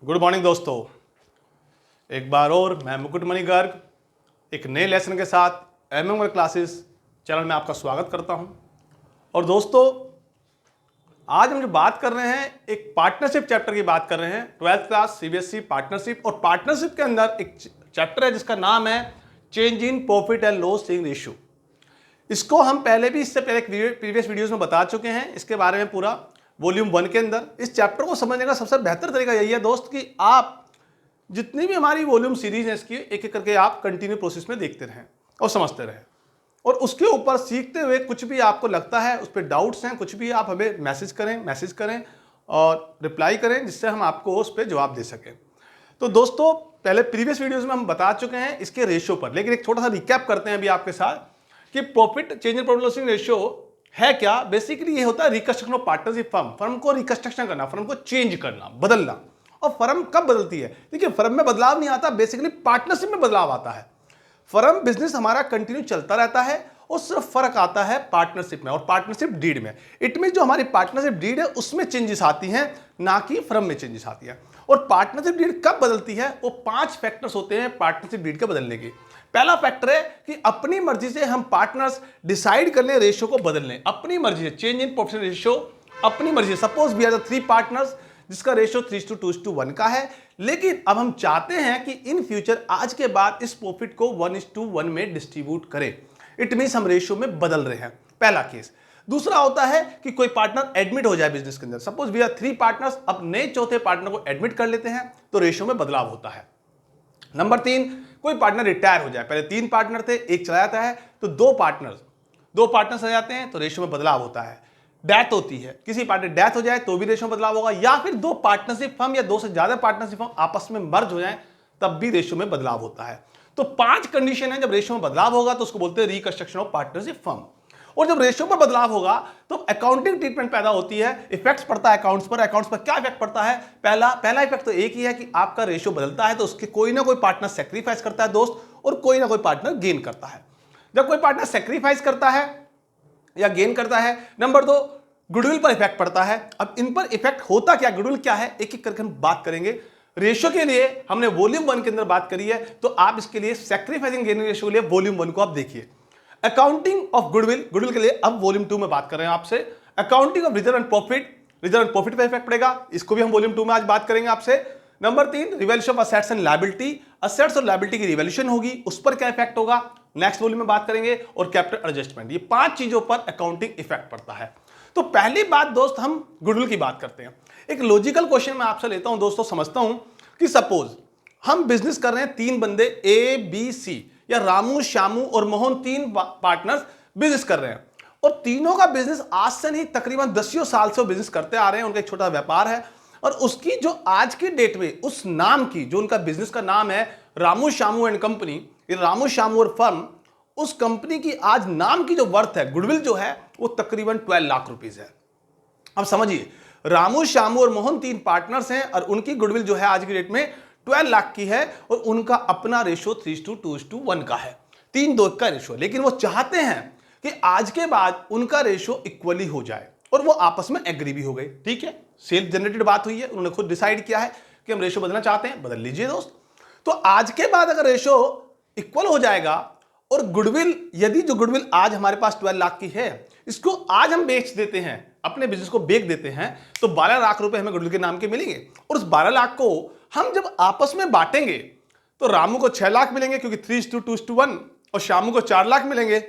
Good morning दोस्तों। एक बार और मैं मुकुट मणि गर्ग एक नए लेसन के साथ एमएमआर क्लासेस चैनल में आपका स्वागत करता हूं। और दोस्तों, आज हम जो बात कर रहे हैं एक पार्टनरशिप चैप्टर की बात कर रहे हैं। 12th क्लास सीबीएसई पार्टनरशिप, और पार्टनरशिप के अंदर एक चैप्टर है जिसका नाम है change in profit and loss sharing ratio. इसको हम पहले भी इससे पहले प्रीवियस वीडियोस में बता चुके हैं। इसके बारे में पूरा वॉल्यूम 1 के अंदर। इस चैप्टर को समझने का सबसे बेहतर तरीका यही है दोस्त कि आप जितनी भी हमारी वॉल्यूम सीरीज है इसकी एक एक करके आप कंटिन्यू प्रोसेस में देखते रहें और समझते रहें, और उसके ऊपर सीखते हुए कुछ भी आपको लगता है, उस पर डाउट्स हैं, कुछ भी आप हमें मैसेज करें और रिप्लाई करें, जिससे हम आपको उस पर जवाब दे सकें। तो दोस्तों, पहले प्रीवियस वीडियोस में हम बता चुके हैं इसके रेशियो पर, लेकिन एक छोटा सा रिकैप करते हैं अभी आपके साथ कि profit change in profit loss ratio है क्या। बेसिकली ये होता है reconstruction of partnership firm. Firm को रिकंस्ट्रक्शन करना, फर्म को चेंज करना, बदलना। और फर्म कब बदलती है? देखिए, फर्म में बदलाव नहीं आता, बेसिकली पार्टनरशिप में बदलाव आता है। फर्म बिजनेस हमारा कंटिन्यू चलता रहता है और सिर्फ फर्क आता है पार्टनरशिप में और पार्टनरशिप डीड में। इट मीन जो हमारी पार्टनरशिप डीड है उसमें चेंजेस आती हैं, ना कि फर्म में चेंजेस आती है। और पार्टनरशिप डीड कब बदलती है? वो 5 फैक्टर्स होते हैं पार्टनरशिप डीड के बदलने के। पहला फैक्टर है कि अपनी मर्जी से हम पार्टनर्स डिसाइड कर लें रेशियो को बदल लें, अपनी मर्जी से। चेंज इन प्रॉफिट रेशियो अपनी मर्जी से। Suppose we are the 3 partners जिसका रेशियो 3:2:1 का है, लेकिन अब हम चाहते हैं कि इन फ्यूचर आज के बाद इस प्रॉफिट को 1:1 में डिस्ट्रीब्यूट करें। इट मींस हम रेशियो में बदल रहे हैं, पहला केस। दूसरा होता है कि कोई पार्टनर एडमिट हो जाए बिजनेस के अंदर। सपोज वी आर 3 पार्टनर्स, अब नए चौथे पार्टनर को एडमिट कर लेते हैं तो रेशियो में बदलाव होता है। नंबर 3, कोई पार्टनर रिटायर हो जाए। पहले 3 पार्टनर थे, एक चला जाता है, तो 2 पार्टनर्स आ जाते हैं तो रेशियो में बदलाव होता है। डेथ होती है, किसी पार्टनर डेथ हो जाए तो भी रेशियो में बदलाव होगा, या फिर 2 पार्टनरशिप फर्म या 2 से ज्यादा पार्टनरशिप फर्म आपस में मर्ज हो जाए तब भी रेशियो में बदलाव होता है। तो 5 कंडीशन है जब रेशियो में बदलाव होगा, तो उसको बोलते हैं रिकंस्ट्रक्शन ऑफ पार्टनरशिप फर्म। और जब रेशियो में बदलाव होगा तो अकाउंटिंग ट्रीटमेंट पैदा होती है, इफेक्ट्स पड़ता है अकाउंट्स पर क्या इफेक्ट पड़ता है? पहला इफेक्ट तो एक ही है कि आपका रेशियो बदलता है तो उसके कोई ना कोई पार्टनर सेक्रीफाइस करता है दोस्त, और कोई ना कोई पार्टनर गेन करता है। जब कोई पार्टनर सेक्रीफाइस करता है या गेन करता है। नंबर 2, गुडविल पर इफेक्ट पड़ता है। अब इन पर इफेक्ट होता क्या, गुडविल क्या है, एक एक करके हम बात करेंगे। रेशियो के लिए हमने वॉल्यूम 1 के अंदर बात करी है, तो आप इसके लिए सैक्रिफाइसिंग गेनिंग रेशियो के लिए वॉल्यूम 1 को आप देखिए। अकाउंटिंग ऑफ गुडविल के लिए अब वॉल्यूम 2 में बात कर रहे हैं आपसे। Accounting of reserve and profit पर इफेक्ट पड़ेगा, इसको भी हम वॉल्यूम 2 में आज बात करेंगे आपसे। Number 3, revaluation of assets and liability. Assets और लायबिलिटी की रिवैल्यूएशन होगी, उस पर क्या इफेक्ट होगा, नेक्स्ट वॉल्यूम में बात करेंगे। और कैपिटल एडजस्टमेंट, ये 5 चीजों पर अकाउंटिंग इफेक्ट पड़ता है। तो पहली बात दोस्त, हम गुडविल की बात करते हैं। एक लॉजिकल क्वेश्चन मैं आपसे लेता हूं दोस्तों, समझता हूं कि सपोज हम बिजनेस कर रहे हैं, 3 बंदे ए बी सी, या रामू श्यामू और मोहन, 3 पार्टनर्स बिजनेस कर रहे हैं, और तीनों का बिजनेस आज से नहीं तकरीबन 10 साल से बिजनेस करते आ रहे हैं। उनका एक छोटा व्यापार है, और उसकी जो आज की डेट में उस नाम की, जो उनका बिजनेस का नाम है रामू श्यामू एंड कंपनी, रामू श्यामू और फर्म, उस कंपनी की आज नाम की जो वर्थ है, गुडविल जो है, वो तकरीबन 12 लाख रुपीस है। अब समझिए, रामू श्यामू और मोहन 3 पार्टनर्स हैं, और उनकी गुडविल जो है आज की डेट में 12 लाख की है, और उनका अपना रेशियो 3:2:1 का है, 3:2 का रेशियो। लेकिन वो चाहते हैं कि आज के बाद उनका रेशियो इक्वली हो जाए, और वो आपस में एग्री भी हो गए। ठीक है, सेल्फ जनरेटेड बात हुई है, उन्होंने खुद डिसाइड किया है कि हम रेशियो बदलना चाहते हैं, बदल लीजिए दोस्त। तो आज के बाद अगर रेशियो इक्वल हो जाएगा, और गुडविल, यदि जो गुडविल आज हमारे पास 12 लाख की है, इसको आज हम बेच देते हैं, अपने बिजनेस को बेच देते हैं, तो 12 लाख रुपए हमें गुडविल के नाम के मिलेंगे। और उस 12 लाख को हम जब आपस में बांटेंगे तो रामू को 6 लाख मिलेंगे क्योंकि 3:2:1, और श्यामू को 4 लाख मिलेंगे,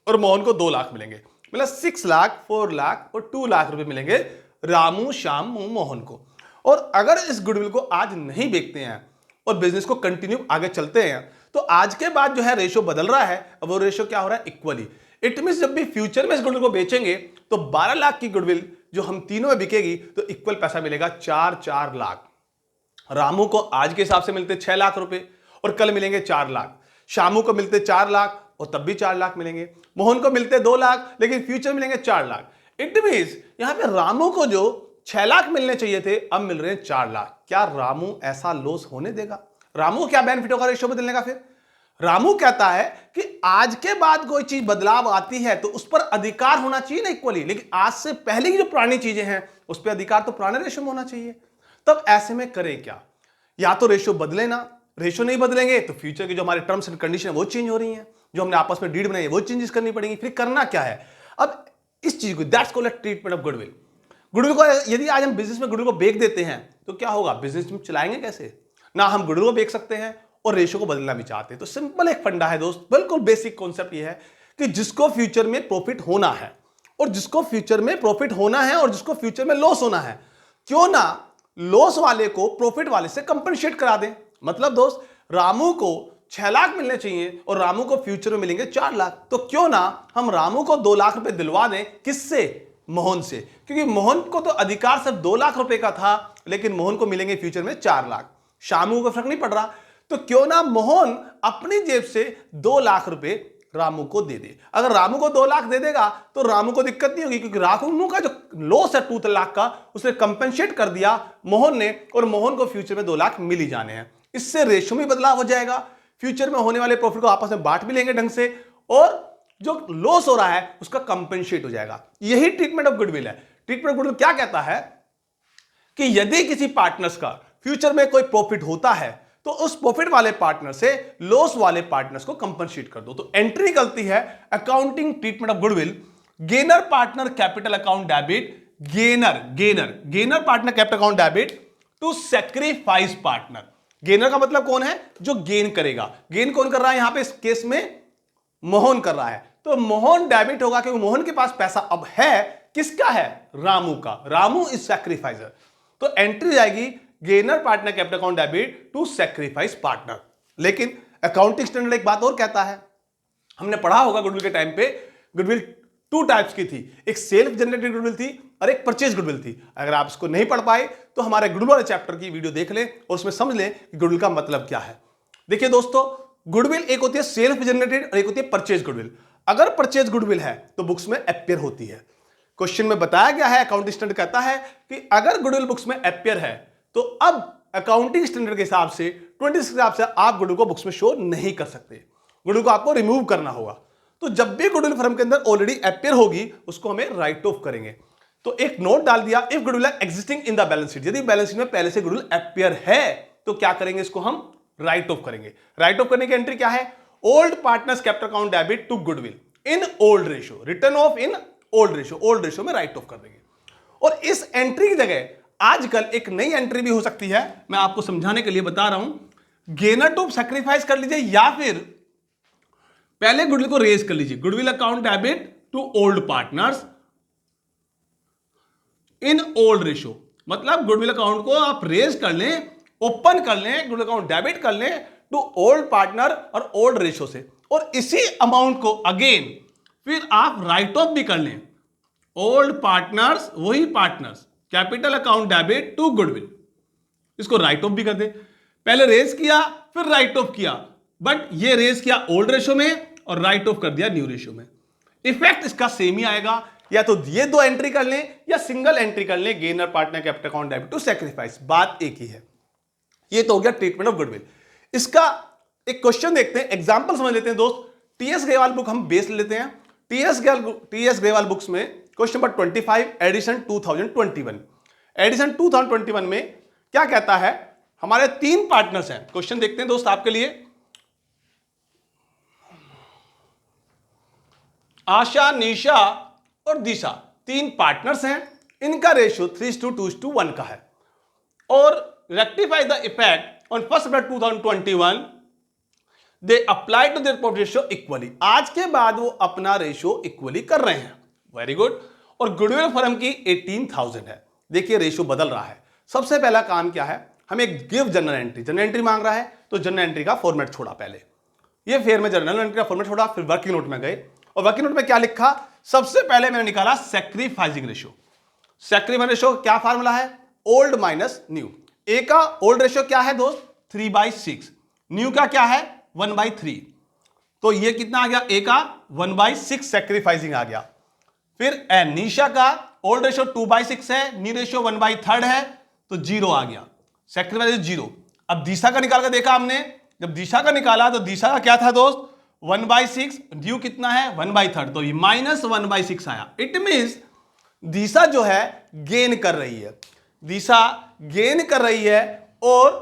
और मोहन को 2 लाख मिलेंगे। मतलब 6 लाख, 4 लाख और 2 लाख रुपए मिलेंगे रामू श्यामू मोहन को। और अगर इस गुडविल को आज नहीं बेचते हैं और बिजनेस को कंटिन्यू आगे चलते हैं, तो आज के बाद जो है रेशियो बदल रहा है। अब वो रेशियो क्या हो रहा है, इक्वली। इट मींस जब भी फ्यूचर में इस गुडविल को बेचेंगे तो 12 लाख की गुडविल जो हम तीनों में बिकेगी, तो इक्वल पैसा मिलेगा 4 लाख। रामू को आज के हिसाब से मिलते 6 लाख रुपए, और कल मिलेंगे 4 लाख। श्यामू को मिलते 4 लाख, और तब भी 4 लाख मिलेंगे। मोहन को मिलते 2 लाख, लेकिन फ्यूचर मिलेंगे 4 लाख। इट मींस यहां पे रामू को जो 6 लाख मिलने चाहिए थे, अब मिल रहे हैं 4 लाख। क्या रामू ऐसा लॉस होने देगा? रामू को क्या बेनिफिट होगा रेशियो बदलने का? फिर रामू कहता है कि आज के बाद कोई चीज बदलाव आती है तो उस पर अधिकार होना चाहिए ना इक्वली, लेकिन आज से पहले की जो पुरानी चीजें हैं उस पर अधिकार तो पुराने रेशियो में होना चाहिए। तब ऐसे में करें क्या? या तो रेशियो बदले ना, रेशियो नहीं बदलेंगे तो फ्यूचर की जो हमारे टर्म्स एंड कंडीशन है वो चेंज हो रही है, जो हमने आपस में डीड बनाई है वो चेंजेस करनी पड़ेंगी। फिर करना क्या है अब इस चीज को, that's called treatment of goodwill. Goodwill को यदि आज हम बिजनेस में गुडविल को बेच देते हैं तो क्या होगा, बिजनेस में चलाएंगे कैसे? ना हम गुडविल को बेच सकते हैं और रेशियो को बदलना भी चाहते हैं। तो सिंपल एक फंडा है दोस्त, बिल्कुल बेसिक कॉन्सेप्ट ये है कि जिसको फ्यूचर में प्रॉफिट होना है और जिसको फ्यूचर में प्रॉफिट होना है और जिसको फ्यूचर में लॉस होना है, क्यों ना लॉस वाले को प्रॉफिट वाले से कंपनसेट करा दें। मतलब दोस्त रामू को 6 लाख मिलने चाहिए और रामू को फ्यूचर में मिलेंगे 4 लाख, तो क्यों ना हम रामू को 2 लाख रुपए दिलवा दें। किससे? मोहन से, क्योंकि मोहन को तो अधिकार सिर्फ 2 लाख रुपए का था, लेकिन मोहन को मिलेंगे फ्यूचर में 4 लाख। शामू को फर्क नहीं पड़ रहा, तो क्यों ना मोहन अपनी जेब से 2 लाख रुपए रामू को दे दे। अगर रामू को 2 लाख दे देगा तो रामू को दिक्कत नहीं होगी, क्योंकि रामू का जो लॉस है 2 लाख का उसने कंपेंसेट कर दिया मोहन ने, और मोहन को फ्यूचर में 2 लाख मिल ही जाने हैं। इससे रेशियो में बदलाव हो जाएगा, फ्यूचर में होने वाले प्रॉफिट को आपस में बांट भी लेंगे ढंग से, और जो लॉस हो रहा है उसका कंपेंसेट हो जाएगा। यही ट्रीटमेंट ऑफ गुडविल है। ट्रीटमेंट ऑफ गुडविल क्या कहता है कि यदि किसी पार्टनर्स का फ्यूचर में कोई प्रॉफिट होता है तो उस प्रॉफिट वाले पार्टनर से लॉस वाले पार्टनर्स को कंपनसेट कर दो। तो एंट्री निकलती है accounting treatment of goodwill, gainer partner capital account debit, gainer partner capital account debit to sacrifice partner. Gainer का मतलब कौन है? जो गेन करेगा। गेन कौन कर रहा है? यहां पे इस केस में मोहन कर रहा है, तो मोहन डेबिट होगा क्योंकि मोहन के पास पैसा अब है। किसका है? रामू का। रामू इज सैक्रिफाइसर, तो एंट्री जाएगी gainer partner capital account debit to sacrifice partner. लेकिन अकाउंटिंग स्टैंडर्ड एक बात और कहता है, हमने पढ़ा होगा गुडविल के टाइम पे, गुडविल 2 टाइप्स की थी, एक सेल्फ जनरेटेड गुडविल थी और एक परचेज गुडविल थी। अगर आप इसको नहीं पढ़ पाए तो हमारे गुडविल वाले चैप्टर की वीडियो देख लें और उसमें समझ लें कि गुडविल का मतलब क्या है। देखिए दोस्तों, गुडविल एक होती है सेल्फ जनरेटेड और एक होती है परचेज गुडविल। अगर परचेज गुडविल है तो बुक्स में अपियर होती है। क्वेश्चन में बताया गया है, अकाउंटिंग स्टैंडर्ड कहता है कि अगर गुडविल बुक्स में अपियर है तो अब अकाउंटिंग स्टैंडर्ड के हिसाब से 26 के हिसाब से आप गुडविल को बुक्स में शो नहीं कर सकते, गुडविल को आपको रिमूव करना होगा। तो जब भी गुडविल फर्म के अंदर ऑलरेडी अपियर होगी उसको हमें राइट ऑफ करेंगे। तो एक नोट डाल दिया, if goodwill existing in the balance sheet, यदि बैलेंस शीट में पहले से गुडविल अपियर है तो क्या करेंगे? इसको हम राइट ऑफ करेंगे। राइट ऑफ करने की एंट्री क्या है? Old partners capital account debit to goodwill in old ratio, return off in old ratio, old ratio में राइट ऑफ कर देंगे। और इस एंट्री की जगह आजकल एक नई एंट्री भी हो सकती है, मैं आपको समझाने के लिए बता रहा हूं। गेनर टू सैक्रिफाइस कर लीजिए या फिर पहले गुडविल को रेज कर लीजिए, goodwill account debit to old partners in old ratio. मतलब गुडविल अकाउंट को आप रेज कर लें, ओपन कर लें, गुडविल अकाउंट डेबिट कर लें टू ओल्ड पार्टनर और ओल्ड रेशियो से, और इसी अमाउंट को अगेन फिर आप राइट ऑफ भी कर लें, ओल्ड पार्टनर्स वही partners capital account debit to goodwill, इसको राइट ऑफ भी कर दे। पहले रेज किया फिर राइट ऑफ किया, बट ये रेज किया ओल्ड रेशियो में और राइट ऑफ कर दिया न्यू रेशियो में। इफेक्ट इसका सेम ही आएगा, या तो ये 2 एंट्री कर लें या सिंगल एंट्री कर लें, gainer partner capital account debit to sacrifice, बात एक ही है। ये तो हो गया ट्रीटमेंट ऑफ गुडविल। इसका एक क्वेश्चन देखते हैं, एग्जांपल समझ लेते हैं दोस्त। टीएस ग्रेवाल बुक हम बेस लेते हैं। टीएस ग्रेवाल बुक्स में क्वेश्चन नंबर 25 एडिशन 2021, एडिशन 2021 में क्या कहता है? हमारे 3 पार्टनर्स हैं। क्वेश्चन देखते हैं दोस्त आपके लिए। आशा, निशा और दिशा 3 पार्टनर्स हैं, इनका रेशियो 3:2:1 का है, और rectify the effect on 1 September 2021 they apply to their profit ratio equally. आज के बाद वो अपना रेशियो इक्वली कर रहे हैं, वेरी गुड। और गुडविल फर्म की 18,000 है। देखिए रेशियो बदल रहा है। सबसे पहला काम क्या है? हमें give journal entry, journal entry मांग रहा है तो जर्नल एंट्री का फॉर्मेट छोड़ा। पहले ये फेयर में जर्नल एंट्री का फॉर्मेट छोड़ा, फिर वर्किंग नोट में गए और वर्किंग नोट में क्या लिखा? सबसे पहले मैंने निकाला सैक्रिफाइसिंग रेशियो। सैक्रिफाइस रेशियो क्या फार्मूला है? Old minus new. ए का ओल्ड रेशियो क्या है दोस्त? 3/6। न्यू का क्या है? 1/3। तो ये कितना आ गया? ए का 1/6 सैक्रिफाइसिंग आ गया। फिर निशा का ओल्ड रेशियो 2/6 है, न्यू रेशियो 1/3 है, तो 0 आ गया, सैक्रिफाइस 0। अब दिशा का निकाल कर देखा हमने, जब दिशा का निकाला तो दिशा का क्या था दोस्त? 1/6, ड्यू कितना है? 1/3, तो ये -1/6 आया। इट मींस दिशा जो है गेन कर रही है। दिशा गेन कर रही है और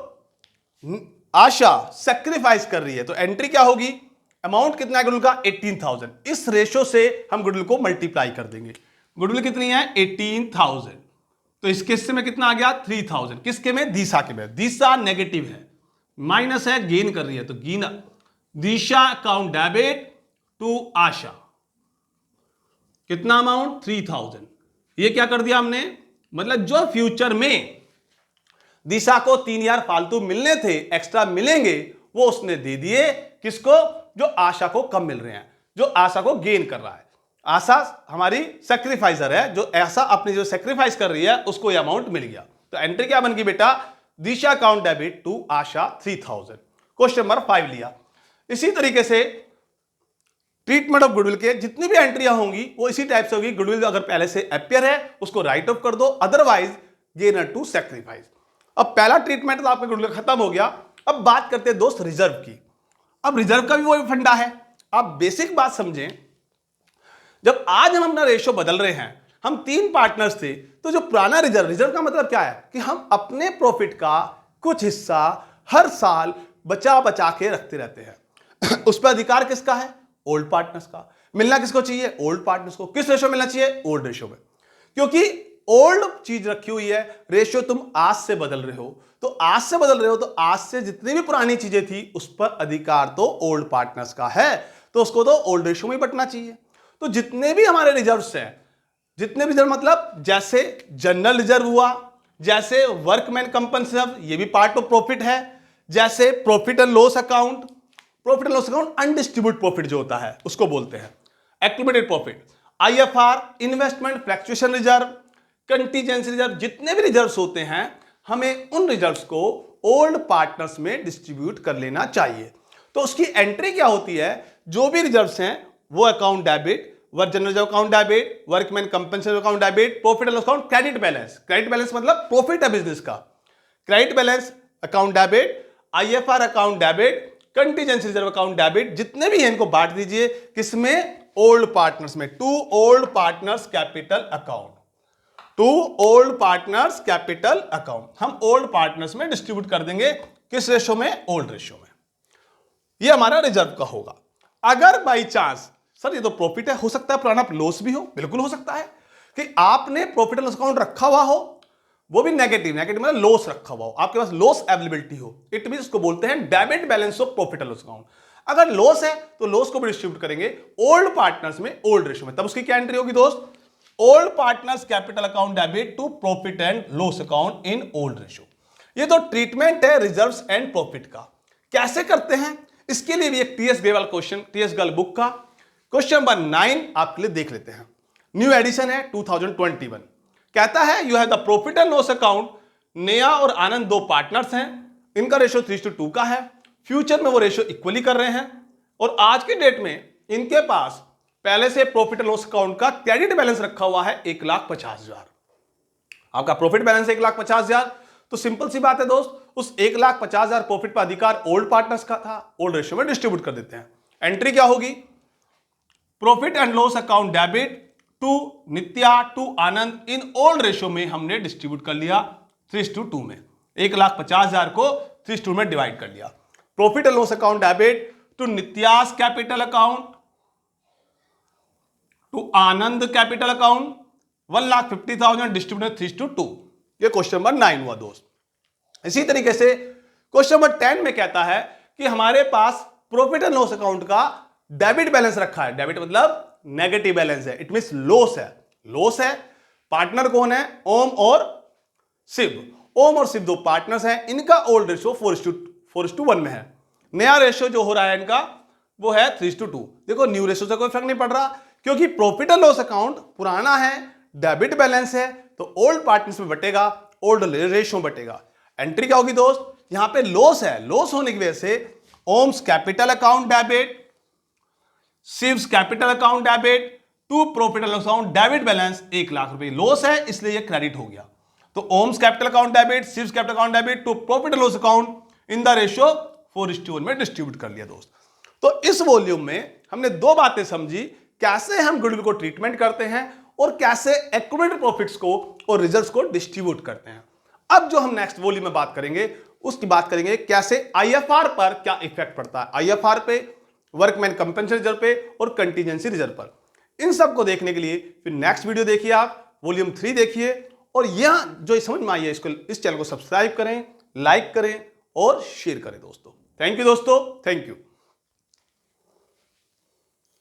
आशा सेक्रीफाइस कर रही है। तो एंट्री क्या होगी, अमाउंट कितना है गुडविल का 18,000। इस रेशो से हम गुडविल को मल्टीप्लाई कर देंगे। गुडविल कितनी है 18,000, तो इस केस में कितना आ गया 3,000। किसके में, दिशा के में। दिशा नेगेटिव है, माइनस है, गेन कर रही है, तो gain Disha account debit to Asha कितना अमाउंट 3,000। ये क्या कर दिया हमने, मतलब जो फ्यूचर में दिशा को 3,000 फालतू मिलने थे, एक्स्ट्रा मिलेंगे, वो उसने दे दिए किसको, जो आशा को कम मिल रहे हैं, जो आशा को गेन कर रहा है। आशा हमारी सेक्रीफाइसर है, जो ऐसा अपनी जो सेक्रीफाइस कर रही है उसको ये अमाउंट मिल गया। तो एंट्री क्या बन गई बेटा, Disha account debit to Asha 3,000। Question number 5 लिया। इसी तरीके से ट्रीटमेंट ऑफ गुडविल के जितनी भी एंट्रियां होंगी वो इसी टाइप से होगी। गुडविल अगर पहले से अपियर है उसको राइट ऑफ कर दो, अदरवाइज गेनर टू सेक्रीफाइस। अब पहला ट्रीटमेंट तो आपका गुडविल खत्म हो गया। अब बात करते हैं दोस्त रिजर्व की। अब रिजर्व का भी वही फंडा है। आप बेसिक बात समझें, जब आज हम अपना रेशियो बदल रहे हैं, हम 3 पार्टनर्स थे, तो जो पुराना रिजर्व, रिजर्व का मतलब क्या है कि हम अपने प्रॉफिट का कुछ हिस्सा हर साल बचा बचा के रखते रहते हैं। उस पर अधिकार किसका है, ओल्ड पार्टनर्स का। मिलना किसको चाहिए, ओल्ड पार्टनर्स को। किस रेशियो मिलना चाहिए, ओल्ड रेशियो में, क्योंकि ओल्ड चीज रखी हुई है। रेशियो तुम आज से बदल रहे हो, तो आज से बदल रहे हो, तो आज से जितनी भी पुरानी चीजें थी उस पर अधिकार तो ओल्ड पार्टनर्स का है, तो उसको तो ओल्ड रेशियो में ही बंटना चाहिए। तो जितने भी हमारे रिजर्व्स हैं, जितने भी रिजर्व मतलब जैसे जनरल रिजर्व हुआ, जैसे वर्कमैन कंपनसेशन, ये भी पार्ट ऑफ प्रॉफिट है, जैसे profit and loss account, profit and loss account undistributed profit जो होता है उसको बोलते हैं, accumulated profit, IFR, investment fluctuation reserve, contingency reserve, जितने भी रिजर्व्स होते हैं हमें उन रिजर्व्स को ओल्ड पार्टनर्स में डिस्ट्रीब्यूट कर लेना चाहिए। तो उसकी एंट्री क्या होती है, जो भी रिजर्व्स हैं वो account debit, general reserve account debit, workman compensation account debit, profit and loss account credit balance, credit balance मतलब प्रॉफिट है बिजनेस का, credit balance account debit, IFR account debit, contingency reserve account debit, जितने भी हैं इनको बांट दीजिए किसमें, ओल्ड पार्टनर्स में, to old partners capital account, to old partners capital account. हम ओल्ड पार्टनर्स में डिस्ट्रीब्यूट कर देंगे, किस रेशो में, ओल्ड रेशो में। ये हमारा रिजर्व का होगा। अगर बाई चांस सर ये तो प्रॉफिट है, हो सकता है पुराना लॉस भी हो, बिल्कुल हो सकता है कि आपने प्रॉफिट एंड लॉस अकाउंट रखा हुआ हो, वो भी नेगेटिव, नेगेटिव मतलब लॉस रखा हुआ हो, आपके पास लॉस अवेलेबिलिटी हो, इट मींस उसको बोलते हैं debit balance of profit and loss account. अगर लॉस है तो लॉस को भी डिस्ट्रीब्यूट करेंगे ओल्ड पार्टनर्स में, ओल्ड रेशो में। तब उसकी क्या एंट्री होगी दोस्त, old partners capital account debit to profit and loss account in old ratio. ये तो ट्रीटमेंट है रिजर्व्स एंड प्रॉफिट का। कैसे करते हैं, इसके लिए भी एक TS Grewal question, TS Grewal book का क्वेश्चन नंबर 9 आपके लिए देख लेते हैं। न्यू एडिशन है 2021। कहता है you have the profit and loss account, Neha और आनंद 2 पार्टनर्स हैं, इनका रेशियो 3:2 का है। फ्यूचर में वो रेशियो इक्वली कर रहे हैं और आज की डेट में इनके पास पहले से प्रॉफिट एंड लॉस अकाउंट का क्रेडिट बैलेंस रखा हुआ है 1,50,000। आपका प्रॉफिट बैलेंस 1,50,000, तो सिंपल सी बात है दोस्त, उस 1,50,000 प्रॉफिट पर अधिकार ओल्ड पार्टनर्स का था, ओल्ड रेशियो में डिस्ट्रीब्यूट कर देते हैं। एंट्री क्या होगी, profit and loss account debit to Nitya to Anand in old ratio में हमने डिस्ट्रीब्यूट कर लिया 3:2 में, 1,50,000 को 3:2 में डिवाइड कर लिया। Profit and loss account debit to Nitya's capital account to Anand capital account 1,50,000 distributed 3:2। ये क्वेश्चन नंबर 9 हुआ दोस्त। इसी तरीके से क्वेश्चन नंबर 10 में कहता है कि हमारे पास प्रॉफिट एंड लॉस अकाउंट का डेबिट बैलेंस रखा है, डेबिट मतलब नेगेटिव बैलेंस है, इट मींस लॉस है, लॉस है। पार्टनर कौन है, ओम और शिव। ओम और शिव 2 पार्टनर्स हैं, इनका ओल्ड रेशियो 4:1 में है। नया रेशियो जो हो रहा है इनका वो है 3:2। देखो न्यू रेशियो से कोई फर्क नहीं पड़ रहा, क्योंकि प्रॉफिट एंड लॉस अकाउंट पुराना है, डेबिट बैलेंस है, तो ओल्ड पार्टनर्स में बटेगा, ओल्ड रेशियो में बटेगा। एंट्री क्या होगी दोस्त, यहां पे लॉस है, लॉस होने की वजह से Om's capital account debit, Shiv's capital account debit to profit and loss account debit balance 1,00,000 रुपए। लॉस है इसलिए ये क्रेडिट हो गया, तो Om's capital account debit, Shiv's capital account debit to profit and loss account in the ratio 4:1 में डिस्ट्रीब्यूट कर लिया दोस्त। तो इस वॉल्यूम में हमने 2 बातें समझी, कैसे हम गुडविल को ट्रीटमेंट करते हैं और कैसे एक्यूमुलेटेड प्रॉफिट्स को और रिजर्व्स को डिस्ट्रीब्यूट करते हैं। अब जो हम नेक्स्ट वॉल्यूम में बात करेंगे उसकी बात करेंगे कैसे आईएफआर पर क्या इफेक्ट पड़ता है, आईएफआर पे, वर्कमैन कंपनसेशन रिजर्व पे और कंटीजेंसी रिजर्व पर। इन सब को देखने के लिए फिर नेक्स्ट वीडियो देखिए, आप वॉल्यूम 3 देखिए, और यहां जो समझ में आई है इसको, इस चैनल को सब्सक्राइब करें, लाइक करें और शेयर करें दोस्तों। थैंक यू दोस्तों, थैंक यू।